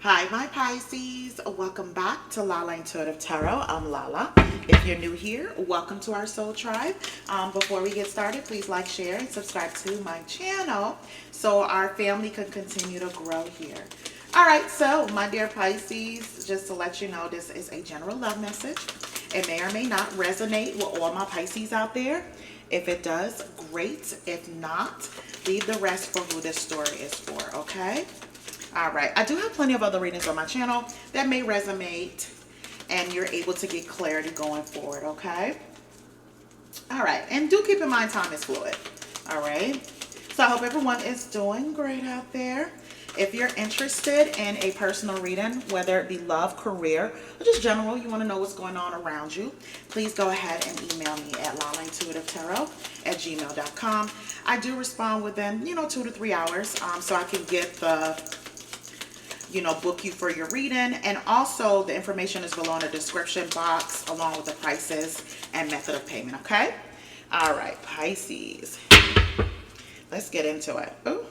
Hi, my Pisces. Welcome back to Lala Intuitive Tarot. I'm Lala. If you're new here, welcome to our soul tribe. Before we get started, please like, share, and subscribe to my channel so our family can continue to grow here. All right, so my dear Pisces, just to let you know, this is a general love message. It may or may not resonate with all my Pisces out there. If it does, great. If not, leave the rest for who this story is for, okay? All right, I do have plenty of other readings on my channel that may resonate and you're able to get clarity going forward, okay? All right, and do keep in mind time is fluid, all right? So I hope everyone is doing great out there. If you're interested in a personal reading, whether it be love, career, or just general, you want to know what's going on around you, please go ahead and email me at lalaintuitivetarot@gmail.com. I do respond within, 2 to 3 hours, so I can get the book you for your reading. And also the information is below in the description box along with the prices and method of payment, okay? All right, Pisces. Let's get into it. Ooh.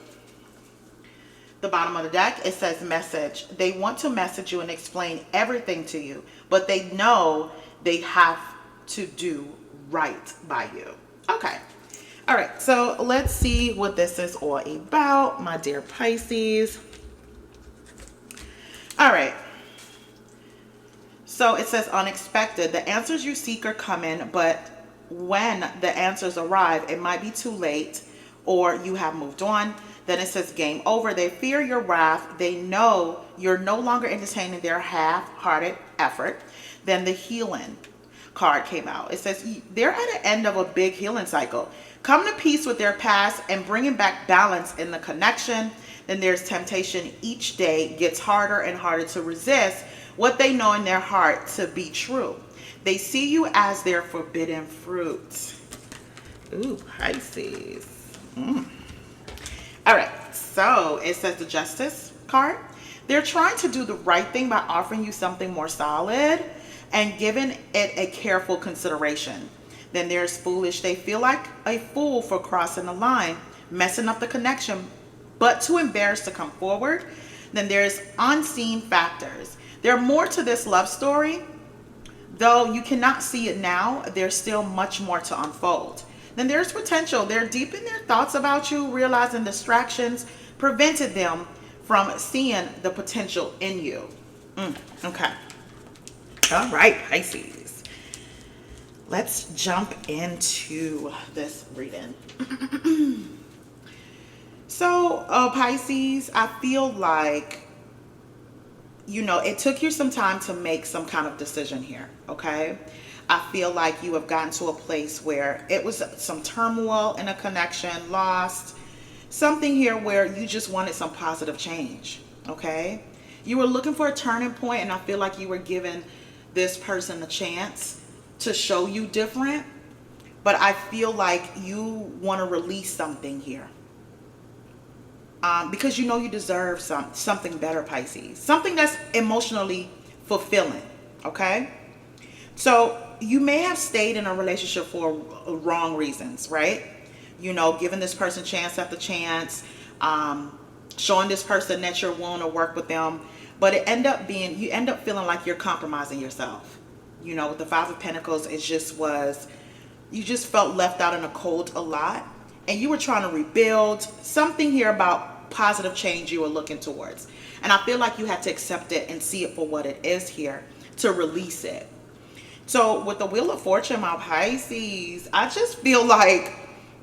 The bottom of the deck, it says message. They want to message you and explain everything to you, but they know they have to do right by you. Okay. All right, so let's see what this is all about, my dear Pisces. All right, so it says unexpected. The answers you seek are coming, but when the answers arrive, it might be too late or you have moved on. Then it says game over. They fear your wrath. They know you're no longer entertaining their half-hearted effort. Then the healing card came out. It says they're at the end of a big healing cycle. Come to peace with their past and bringing back balance in the connection. Then there's temptation. Each day gets harder and harder to resist what they know in their heart to be true. They see you as their forbidden fruit. Ooh, Pisces. All right, so it says the Justice card. They're trying to do the right thing by offering you something more solid and giving it a careful consideration. Then there's foolish. They feel like a fool for crossing the line, messing up the connection, but too embarrassed to come forward. Then there's unseen factors. There are more to this love story. Though you cannot see it now, there's still much more to unfold. Then there's potential. They're deep in their thoughts about you, realizing distractions prevented them from seeing the potential in you. Okay. All right, Pisces. Let's jump into this reading. So, Pisces, I feel like, it took you some time to make some kind of decision here, okay? I feel like you have gotten to a place where it was some turmoil in a connection, lost, something here where you just wanted some positive change, okay? You were looking for a turning point, and I feel like you were giving this person a chance to show you different, but I feel like you want to release something here. Because you deserve something better, Pisces. Something that's emotionally fulfilling, okay? So you may have stayed in a relationship for wrong reasons, right? Giving this person chance after chance, showing this person that you're willing to work with them, but you end up feeling like you're compromising yourself. With the Five of Pentacles, you just felt left out in the cold a lot, and you were trying to rebuild. Something here about positive change you were looking towards, and I feel like you had to accept it and see it for what it is here to release it. So with the Wheel of Fortune, my Pisces, I just feel like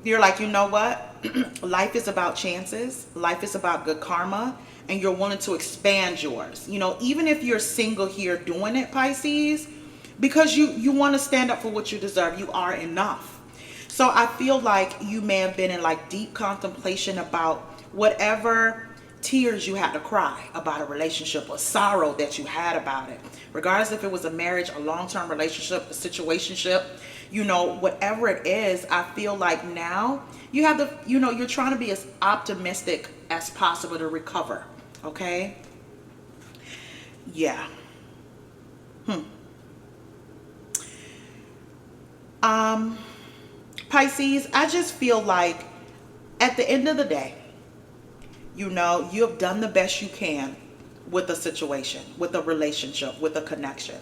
you're like, you know what? Life is about chances. Life is about good karma. And you're wanting to expand yours. Even if you're single here doing it, Pisces, because you want to stand up for what you deserve. You are enough. So I feel like you may have been in like deep contemplation about whatever tears you had to cry about a relationship or sorrow that you had about it, regardless if it was a marriage, a long-term relationship, a situationship, whatever it is. I feel like now you have you're trying to be as optimistic as possible to recover, okay? Yeah. Pisces, I just feel like at the end of the day, you have done the best you can with a situation, with a relationship, with a connection.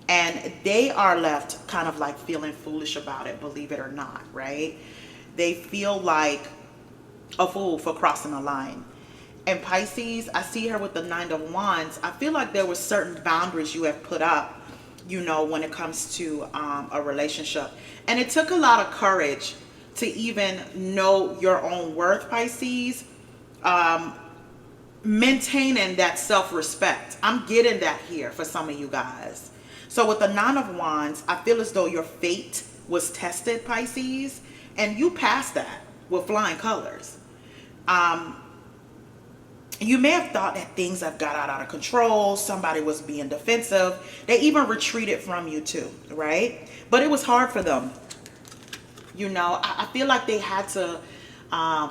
And they are left kind of like feeling foolish about it, believe it or not, right? They feel like a fool for crossing the line. And Pisces, I see her with the Nine of Wands. I feel like there were certain boundaries you have put up, you know, when it comes to a relationship. And it took a lot of courage to even know your own worth, Pisces. Maintaining that self-respect. I'm getting that here for some of you guys. So with the Nine of Wands, I feel as though your fate was tested, Pisces, and you passed that with flying colors. You may have thought that things have got out of control. Somebody was being defensive. They even retreated from you too, right? But it was hard for them. You know, I feel like they had to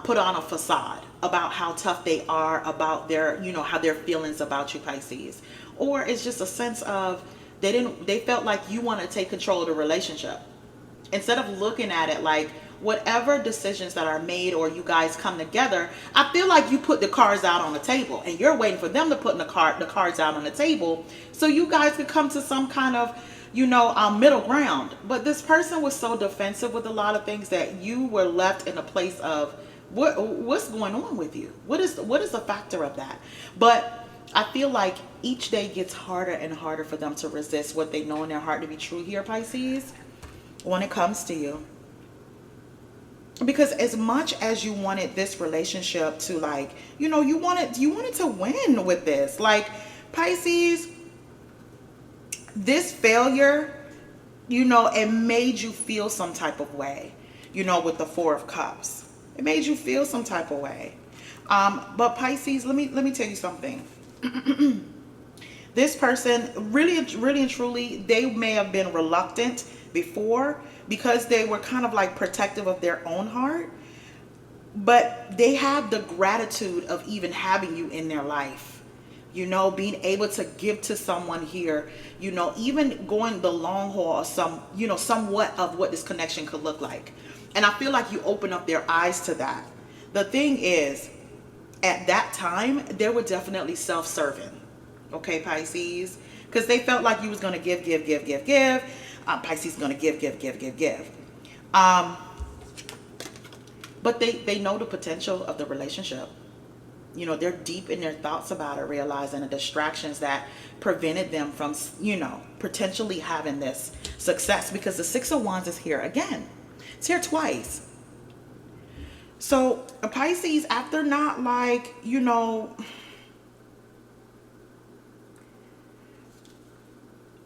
put on a facade about how tough they are, about their, you know, how their feelings about you, Pisces. Or it's just a sense of they felt like you want to take control of the relationship. Instead of looking at it like whatever decisions that are made or you guys come together, I feel like you put the cards out on the table and you're waiting for them to put the cards out on the table so you guys could come to some kind of, you know, middle ground. But this person was so defensive with a lot of things that you were left in a place of what's going on with you? What is the factor of that? But I feel like each day gets harder and harder for them to resist what they know in their heart to be true here, Pisces, when it comes to you. Because as much as you wanted this relationship to, like, you know, you wanted to win with this, like, Pisces, this failure, you know, it made you feel some type of way, you know, with the Four of Cups. It made you feel some type of way. But Pisces, let me tell you something. This person, really and truly, they may have been reluctant before because they were kind of like protective of their own heart. But they have the gratitude of even having you in their life. You know, being able to give to someone here, you know, even going the long haul, somewhat of what this connection could look like. And I feel like you open up their eyes to that. The thing is, at that time, they were definitely self-serving. Okay, Pisces? Because they felt like you was going to give. Pisces is going to give. But they know the potential of the relationship. You know, they're deep in their thoughts about it, realizing the distractions that prevented them from, you know, potentially having this success. Because the Six of Wands is here again. It's here twice. So Pisces, after not like, you know,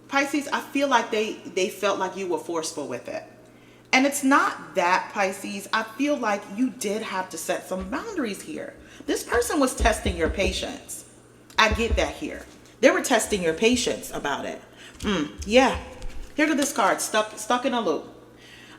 Pisces, I feel like they felt like you were forceful with it. And it's not that, Pisces. I feel like you did have to set some boundaries here. This person was testing your patience. I get that here. They were testing your patience about it. Yeah. Here to this card, stuck in a loop.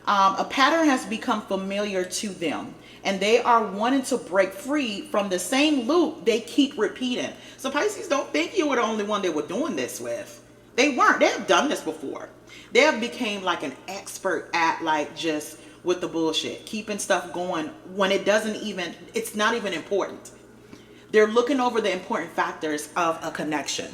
A pattern has become familiar to them, and they are wanting to break free from the same loop they keep repeating. So Pisces, don't think you were the only one they were doing this with. They weren't. They have done this before. They have became like an expert at like just with the bullshit, keeping stuff going when it's not even important. They're looking over the important factors of a connection.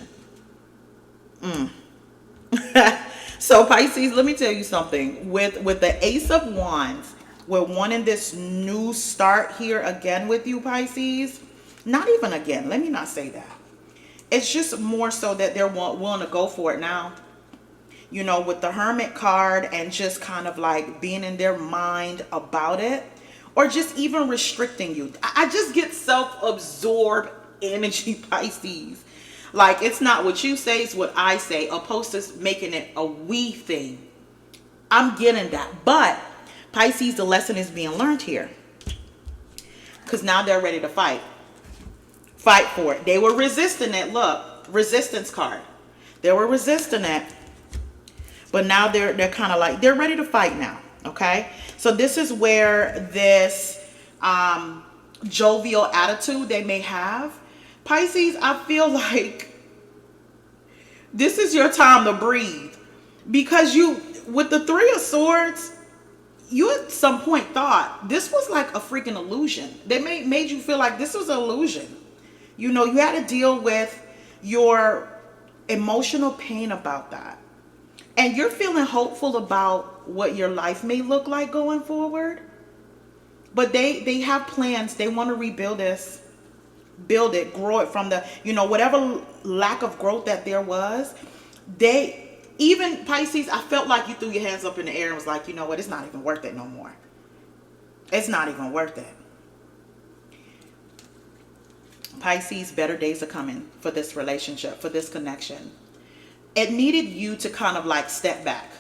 So Pisces, let me tell you something. With the Ace of Wands, we're wanting this new start here again with you, Pisces. Not even again. Let me not say that. It's just more so that they're willing to go for it now. You know, with the Hermit card and just kind of like being in their mind about it, or just even restricting you. I just get self-absorbed energy, Pisces. Like, it's not what you say, it's what I say, opposed to making it a we thing. I'm getting that. But Pisces, the lesson is being learned here. Because now they're ready to fight. Fight for it. They were resisting it. Look, resistance card. They were resisting it. But now they're kind of like, they're ready to fight now. Okay? So this is where this jovial attitude they may have. Pisces, I feel like this is your time to breathe. Because you, with the Three of Swords, you at some point thought this was like a freaking illusion. They made you feel like this was an illusion. You know, you had to deal with your emotional pain about that. And you're feeling hopeful about what your life may look like going forward. But they have plans. They want to rebuild this, build it, grow it from the, whatever lack of growth that there was. Even Pisces, I felt like you threw your hands up in the air and was like, you know what, it's not even worth it no more. It's not even worth it. Pisces, better days are coming for this relationship, for this connection. It needed you to kind of like step back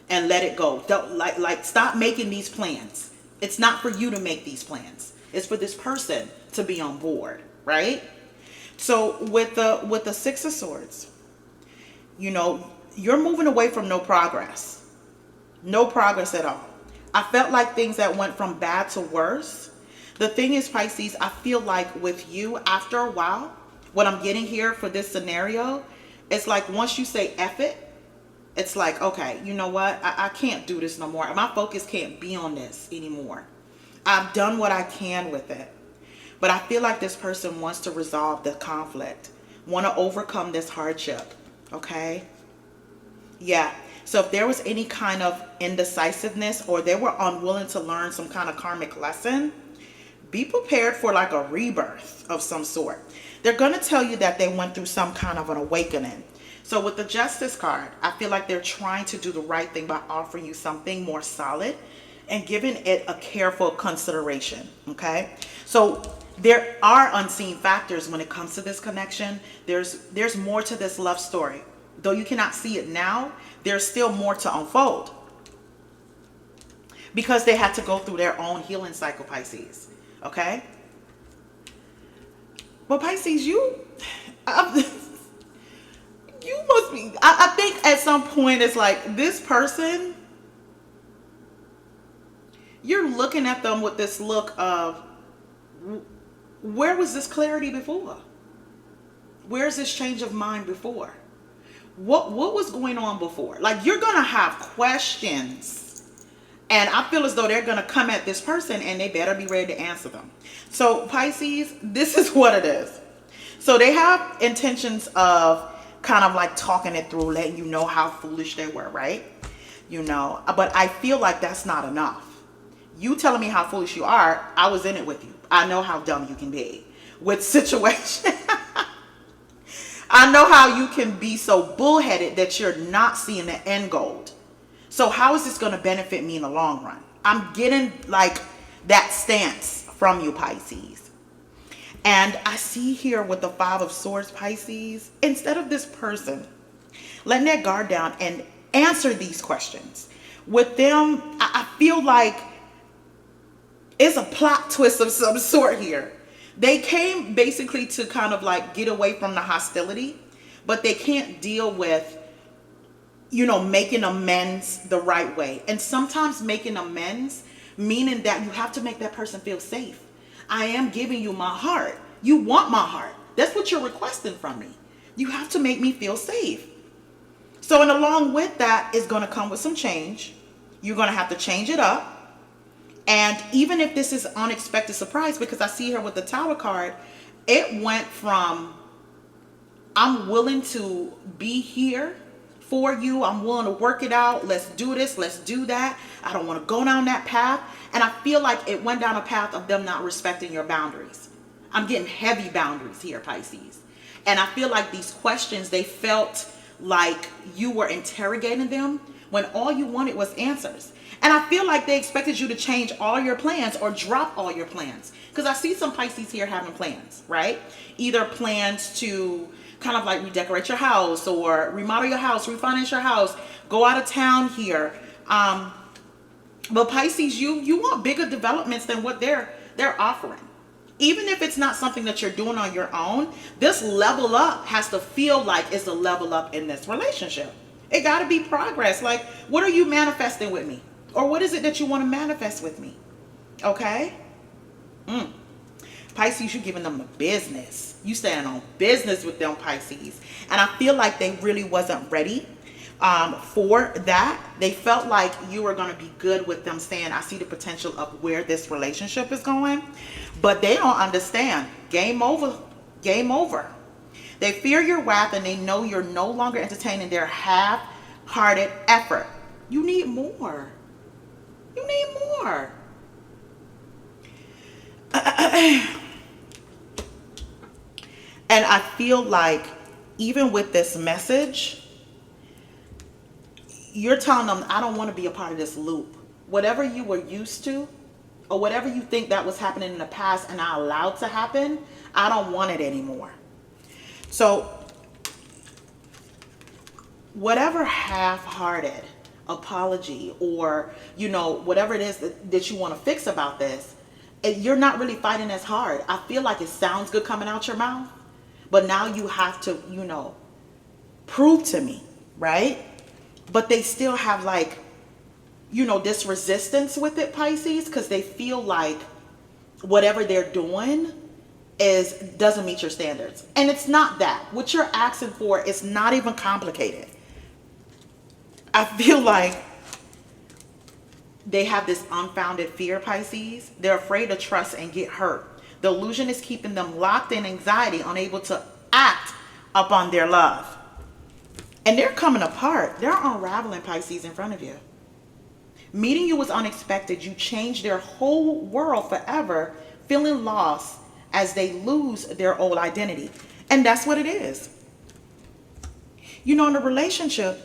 and let it go. Don't like stop making these plans. It's not for you to make these plans. It's for this person to be on board, right? So with the Six of Swords, you're moving away from no progress. No progress at all. I felt like things that went from bad to worse. The thing is, Pisces, I feel like with you, after a while, what I'm getting here for this scenario, it's like once you say F it, it's like, okay, you know what? I can't do this no more. My focus can't be on this anymore. I've done what I can with it. But I feel like this person wants to resolve the conflict, want to overcome this hardship, okay? Yeah. So if there was any kind of indecisiveness or they were unwilling to learn some kind of karmic lesson, be prepared for like a rebirth of some sort. They're going to tell you that they went through some kind of an awakening. So with the Justice card, I feel like they're trying to do the right thing by offering you something more solid and giving it a careful consideration, okay? So there are unseen factors when it comes to this connection. There's more to this love story. Though you cannot see it now, there's still more to unfold. Because they had to go through their own healing cycle, Pisces, okay? But Pisces, you must be, I think at some point it's like this person, you're looking at them with this look of, where was this clarity before? Where's this change of mind before? What was going on before? Like, you're going to have questions. And I feel as though they're going to come at this person and they better be ready to answer them. So Pisces, this is what it is. So they have intentions of kind of like talking it through, letting you know how foolish they were, right? But I feel like that's not enough. You telling me how foolish you are, I was in it with you. I know how dumb you can be with situation. I know how you can be so bullheaded that you're not seeing the end goal. So how is this going to benefit me in the long run? I'm getting like that stance from you, Pisces. And I see here with the Five of Swords, Pisces, instead of this person letting their guard down and answer these questions, with them, I feel like it's a plot twist of some sort here. They came basically to kind of like get away from the hostility, but they can't deal with, making amends the right way. And sometimes making amends, meaning that you have to make that person feel safe. I am giving you my heart. You want my heart. That's what you're requesting from me. You have to make me feel safe. So, and along with that is going to come with some change. You're going to have to change it up. And even if this is unexpected surprise, because I see here with the Tower card, it went from, I'm willing to be here for you. I'm willing to work it out. Let's do this. Let's do that. I don't want to go down that path. And I feel like it went down a path of them not respecting your boundaries. I'm getting heavy boundaries here, Pisces. And I feel like these questions, they felt like you were interrogating them when all you wanted was answers. And I feel like they expected you to change all your plans or drop all your plans. Because I see some Pisces here having plans, right? Either plans to kind of like redecorate your house or remodel your house, refinance your house, go out of town here. But Pisces, you want bigger developments than what they're offering. Even if it's not something that you're doing on your own, this level up has to feel like it's a level up in this relationship. It got to be progress. Like, what are you manifesting with me? Or what is it that you want to manifest with me? Okay? Pisces, you're giving them the business. You standing on business with them, Pisces. And I feel like they really wasn't ready for that. They felt like you were going to be good with them saying, I see the potential of where this relationship is going. But they don't understand. Game over. Game over. They fear your wrath and they know you're no longer entertaining their half-hearted effort. You need more. You need more. And I feel like even with this message, you're telling them, I don't want to be a part of this loop. Whatever you were used to, or whatever you think that was happening in the past and I allowed to happen, I don't want it anymore. So whatever half-hearted apology or, you know, whatever it is that you want to fix about this, you're not really fighting as hard. I feel like it sounds good coming out your mouth, but now you have to, you know, prove to me, right? But they still have like, you know, this resistance with it, Pisces, because they feel like whatever they're doing doesn't meet your standards. And it's not that. What you're asking for is not even complicated. I feel like they have this unfounded fear, Pisces. They're afraid to trust and get hurt. The illusion is keeping them locked in anxiety, unable to act upon their love. And they're coming apart. They're unraveling, Pisces, in front of you. Meeting you was unexpected. You changed their whole world forever, feeling lost as they lose their old identity. And that's what it is. You know, in a relationship,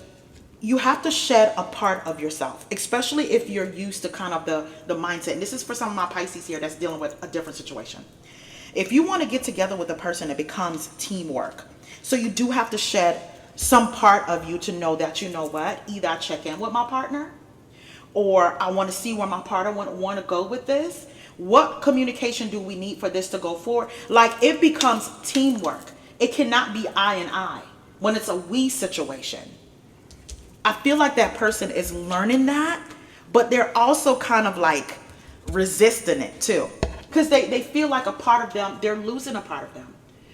you have to shed a part of yourself, especially if you're used to kind of the mindset. And this is for some of my Pisces here that's dealing with a different situation. If you want to get together with a person, it becomes teamwork. So you do have to shed some part of you to know that, you know what, either I check in with my partner, or I want to see where my partner want to go with this. What communication do we need for this to go forward? Like, it becomes teamwork. It cannot be I and I when it's a we situation. I feel like that person is learning that, but they're also kind of like resisting it too. Because they feel like a part of them, they're losing a part of them.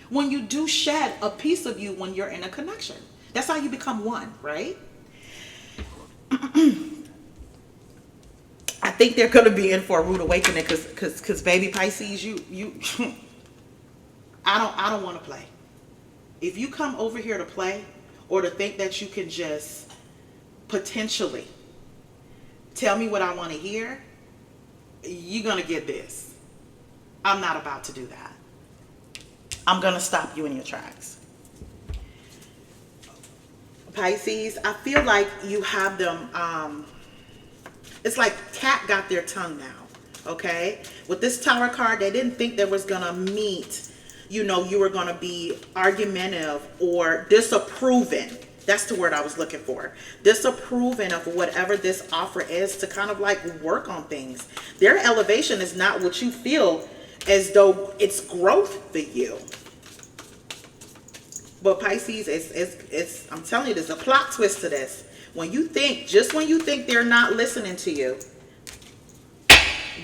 When you do shed a piece of you when you're in a connection, that's how you become one, right? I think they're going to be in for a rude awakening because baby Pisces, you I don't want to play. If you come over here to play or to think that you can just potentially tell me what I want to hear, you're going to get this. I'm not about to do that. I'm going to stop you in your tracks. Pisces, I feel like you have them, it's like cat got their tongue now, okay? With this Tower card, they didn't think they was going to meet, you know, you were going to be argumentative or disapproving. That's the word I was looking for. Disapproving of whatever this offer is to kind of like work on things. Their elevation is not what you feel as though it's growth for you. But Pisces, it's I'm telling you, there's a plot twist to this. When you think, just when you think they're not listening to you,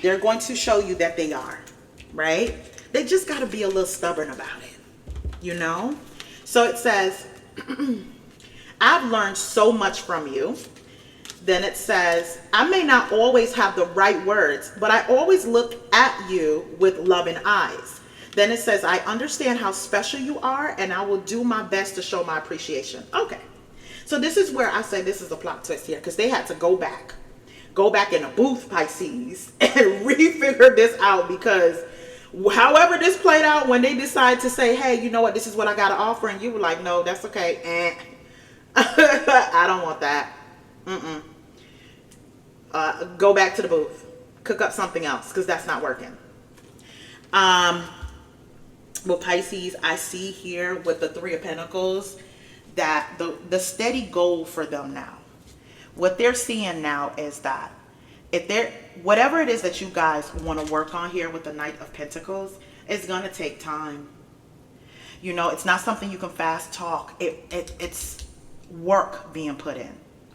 they're going to show you that they are, right? They just got to be a little stubborn about it, you know? So it says, I've learned so much from you. Then it says, I may not always have the right words, but I always look at you with loving eyes. Then it says, I understand how special you are, and I will do my best to show my appreciation. Okay. So this is where I say this is a plot twist here, because they had to go back in a booth, Pisces, and refigure this out, because however this played out, when they decided to say, hey, you know what, this is what I got to offer, and you were like, no, that's okay. I don't want that. Go back to the booth. Cook up something else, because that's not working. Well, Pisces, I see here with the Three of Pentacles that the steady goal for them now, what they're seeing now is that if they're, whatever it is that you guys want to work on here with the Knight of Pentacles, it's going to take time. You know, it's not something you can fast talk. It's work being put in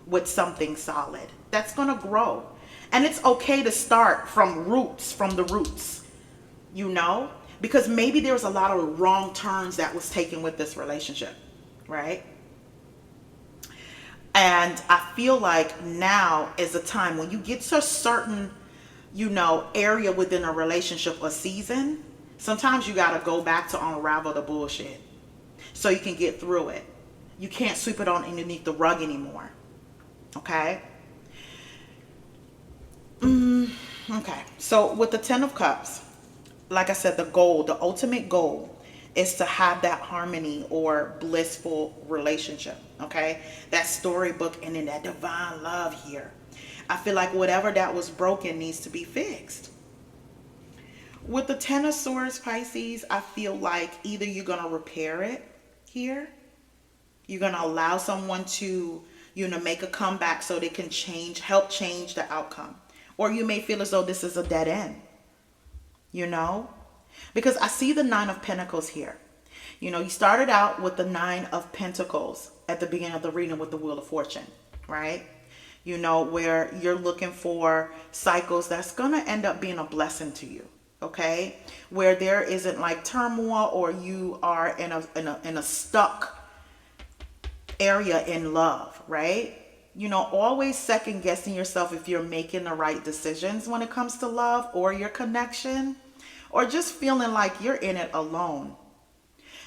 with something solid that's going to grow. And it's okay to start from the roots, you know, because maybe there was a lot of wrong turns that was taken with this relationship, right? And I feel like now is a time when you get to a certain, you know, area within a relationship or season, sometimes you got to go back to unravel the bullshit. so you can get through it. You can't sweep it on underneath the rug anymore. Okay? Okay. So with the Ten of Cups, like I said, the goal, the ultimate goal is to have that harmony or blissful relationship. Okay? That storybook and then that divine love here. I feel like whatever that was broken needs to be fixed. With the Ten of Swords, Pisces, I feel like either you're going to repair it here. You're going to allow someone to, make a comeback so they can help change the outcome. Or you may feel as though this is a dead end, because I see the Nine of Pentacles here. You started out with the Nine of Pentacles at the beginning of the reading with the Wheel of Fortune, right? Where you're looking for cycles that's going to end up being a blessing to you. Okay, where there isn't like turmoil or you are in a stuck area in love, right? Always second guessing yourself if you're making the right decisions when it comes to love or your connection, or just feeling like you're in it alone.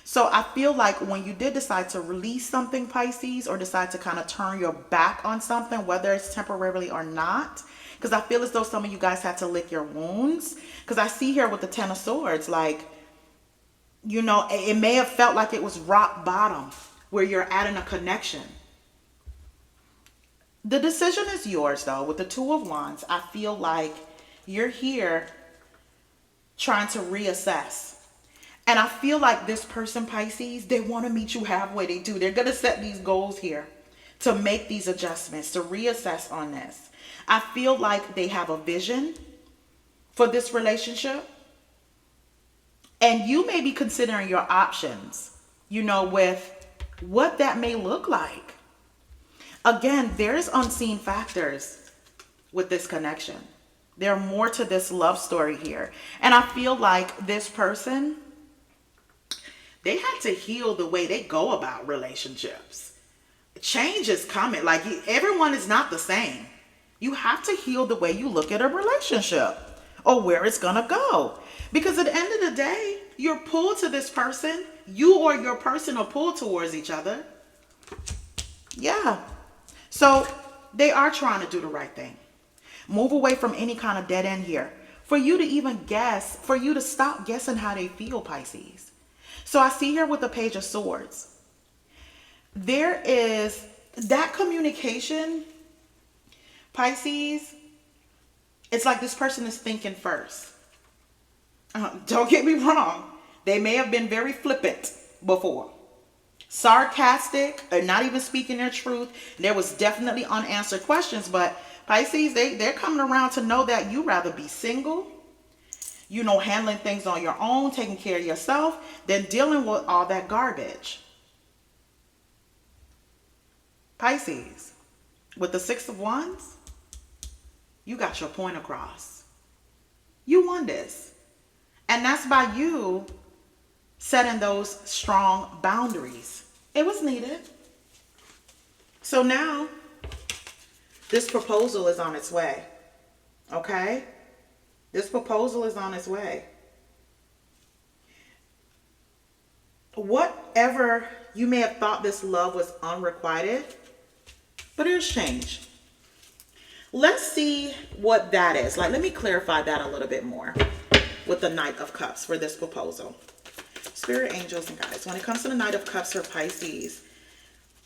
So I feel like when you did decide to release something, Pisces, or decide to kind of turn your back on something, whether it's temporarily or not, because I feel as though some of you guys had to lick your wounds. Because I see here with the Ten of Swords, like, it may have felt like it was rock bottom where you're at in a connection. The decision is yours, though. With the Two of Wands, I feel like you're here trying to reassess. And I feel like this person, Pisces, they want to meet you halfway. They do. They're going to set these goals here to make these adjustments, to reassess on this. I feel like they have a vision for this relationship. And you may be considering your options, with what that may look like. Again, there's unseen factors with this connection. There are more to this love story here. And I feel like this person, they had to heal the way they go about relationships. Change is coming. Like, everyone is not the same. You have to heal the way you look at a relationship or where it's going to go. Because at the end of the day, you're pulled to this person. You or your person are pulled towards each other. Yeah. So they are trying to do the right thing. Move away from any kind of dead end here. For you to even guess, for you to stop guessing how they feel, Pisces. So I see here with the Page of Swords, there is that communication, Pisces. It's like this person is thinking first. Don't get me wrong. They may have been very flippant before. Sarcastic, or not even speaking their truth. There was definitely unanswered questions. But Pisces, they're coming around to know that you rather be single, handling things on your own, taking care of yourself, than dealing with all that garbage. Pisces, with the Six of Wands, you got your point across. You won this. And that's by you setting those strong boundaries. It was needed. So now, this proposal is on its way. Okay? This proposal is on its way. Whatever you may have thought this love was unrequited, but there's change. Let's see what that is. Like, let me clarify that a little bit more with the Knight of Cups for this proposal. Spirit, angels, and guides. When it comes to the Knight of Cups for Pisces,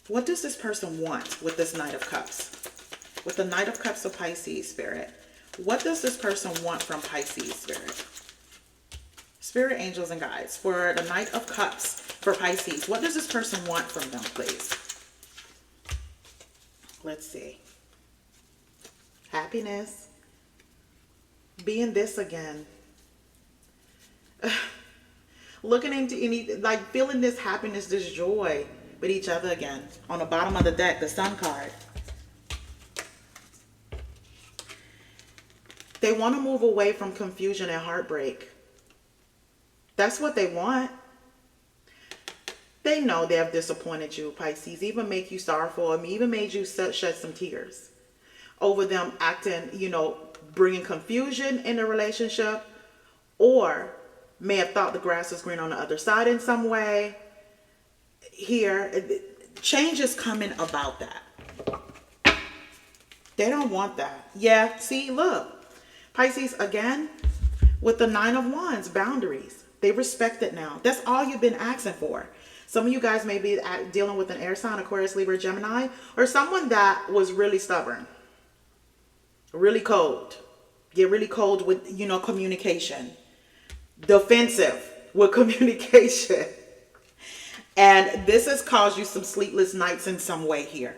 what does this person want with this Knight of Cups? With the Knight of Cups of Pisces, Spirit, what does this person want from Pisces, Spirit? Spirit, angels, and guides. For the Knight of Cups for Pisces, what does this person want from them, please? Let's see. Happiness. Being this again. Looking into like feeling this happiness, this joy with each other again. On the bottom of the deck, the Sun card. They want to move away from confusion and heartbreak. That's what they want. They know they have disappointed you, Pisces. Even make you sorrowful. Even made you shed some tears over them acting, bringing confusion in the relationship, or may have thought the grass was green on the other side in some way. here, change is coming about that. They don't want that. Yeah, see, look. Pisces, again, with the 9 of Wands, boundaries. They respect it now. That's all you've been asking for. Some of you guys may be dealing with an air sign, Aquarius, Libra, Gemini, or someone that was really stubborn, really cold. Get really cold with, you know, communication. Defensive with communication. And this has caused you some sleepless nights in some way here.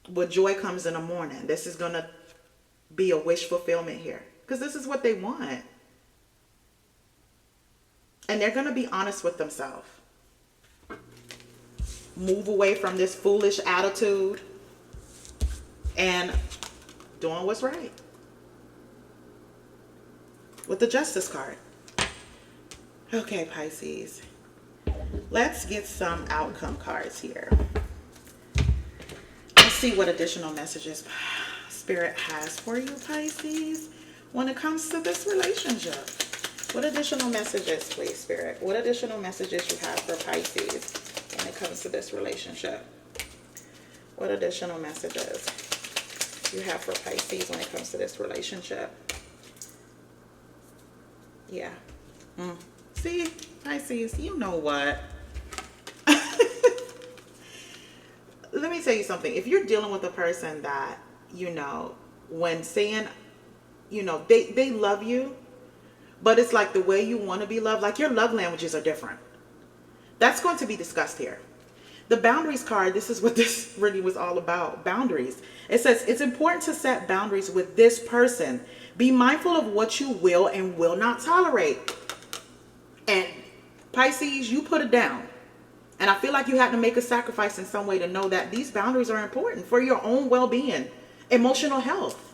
But joy comes in the morning. This is going to be a wish fulfillment here. Because this is what they want. And they're going to be honest with themselves. Move away from this foolish attitude. And doing what's right. With the Justice card. Okay, Pisces. Let's get some outcome cards here. Let's see what additional messages Spirit has for you, Pisces, when it comes to this relationship. What additional messages, please, Spirit? What additional messages you have for Pisces when it comes to this relationship? What additional messages you have for Pisces when it comes to this relationship? Yeah. See, Pisces, you know what? Let me tell you something. If you're dealing with a person that, you know, when saying, you know, they love you, but it's like the way you want to be loved, like your love languages are different. That's going to be discussed here. The boundaries card, this is what this really was all about. Boundaries. It says it's important to set boundaries with this person. Be mindful of what you will and will not tolerate. And Pisces, you put it down. And I feel like you had to make a sacrifice in some way to know that these boundaries are important for your own well-being, emotional health.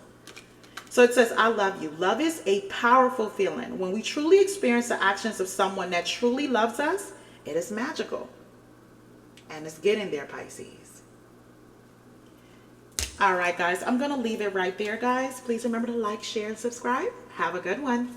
So it says, I love you. Love is a powerful feeling. When we truly experience the actions of someone that truly loves us, it is magical. And it's getting there, Pisces. All right, guys, I'm going to leave it right there, guys. Please remember to like, share, and subscribe. Have a good one.